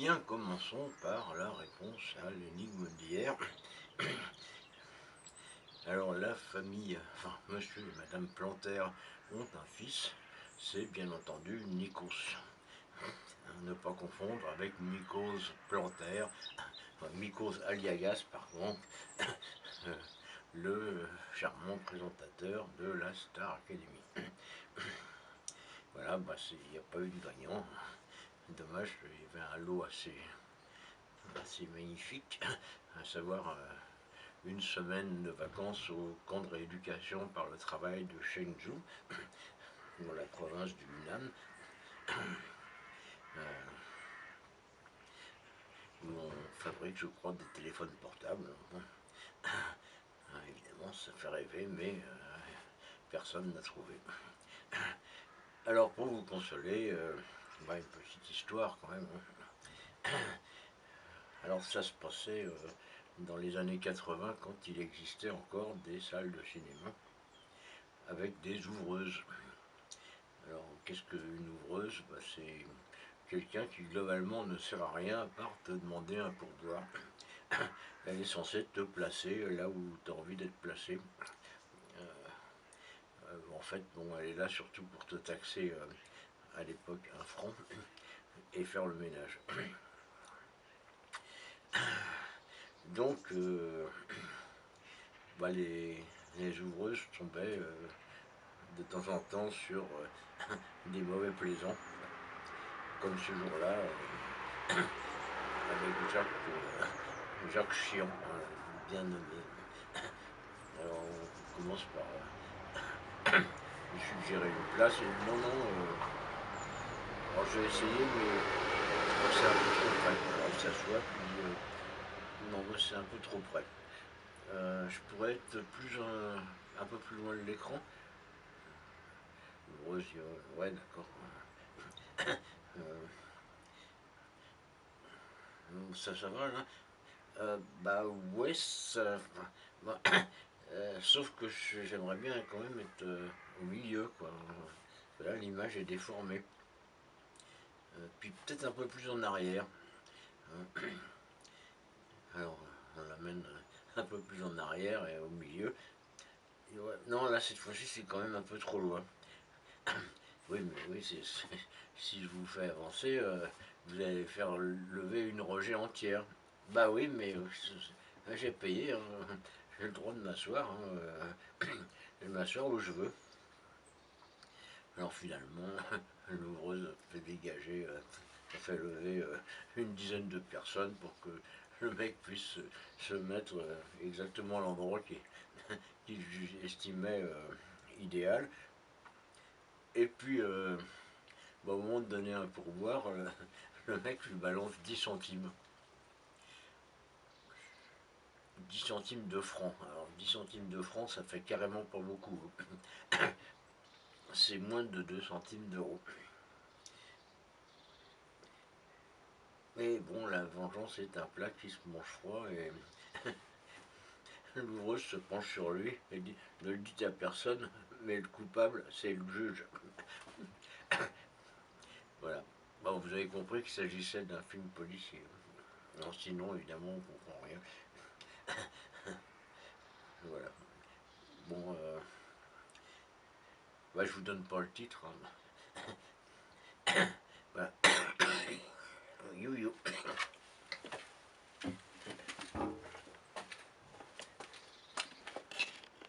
bien, commençons par la réponse à l'énigme d'hier. Alors la famille, enfin monsieur et madame Planter ont un fils, c'est bien entendu Nikos. Ne pas confondre avec Nikos Planter, enfin Nikos Aliagas par contre, le charmant présentateur de la Star Academy. Voilà, bah il n'y a pas eu de gagnant. Dommage, il y avait un lot assez magnifique, à savoir une semaine de vacances au camp de rééducation par le travail de Chengdu, dans la province du Yunnan, où on fabrique, je crois, des téléphones portables. Évidemment, ça fait rêver, mais personne n'a trouvé. Alors, pour vous consoler, une petite histoire quand même. Alors, ça se passait dans les années 80, quand il existait encore des salles de cinéma avec des ouvreuses. Alors, qu'est-ce qu'une ouvreuse? C'est quelqu'un qui globalement ne sert à rien à part te demander un pourboire. Elle est censée te placer là où tu as envie d'être placé. En fait, bon, elle est là surtout pour te taxer à l'époque 1 franc et faire le ménage. Donc, les ouvreuses tombaient de temps en temps sur des mauvais plaisants, comme ce jour-là avec Jacques Chian, bien nommé. Alors on commence par lui suggérer une place et non, non, alors je vais essayer, mais je crois que c'est un peu trop près. Alors il s'assoit, puis non, c'est un peu trop près. Je pourrais être un peu plus loin de l'écran. Ouais, d'accord. Ça va là. Bah ouais, ça. Bah, sauf que j'aimerais bien quand même être au milieu, quoi. Là, l'image est déformée. Puis peut-être un peu plus en arrière. Alors, on l'amène un peu plus en arrière et au milieu. Et ouais, non, là, cette fois-ci, c'est quand même un peu trop loin. Oui, mais oui, si je vous fais avancer, vous allez faire lever une rangée entière. Bah oui, mais j'ai payé, hein. J'ai le droit de m'asseoir, hein. Je vais m'asseoir où je veux. Alors finalement, l'ouvreuse fait dégager, fait lever une dizaine de personnes pour que le mec puisse se mettre exactement à l'endroit qu'il estimait idéal. Et puis, au moment de donner un pourboire, le mec lui balance 10 centimes. 10 centimes de francs. Alors 10 centimes de francs, ça fait carrément pas beaucoup. C'est moins de 2 centimes d'euros. Mais bon, la vengeance est un plat qui se mange froid et l'ouvreuse se penche sur lui et dit: ne le dites à personne, mais le coupable, c'est le juge. Voilà. Bon, vous avez compris qu'il s'agissait d'un film policier. Non, sinon, évidemment, on ne comprend rien. Voilà. Bon, je vous donne pas le titre, hein. Voilà.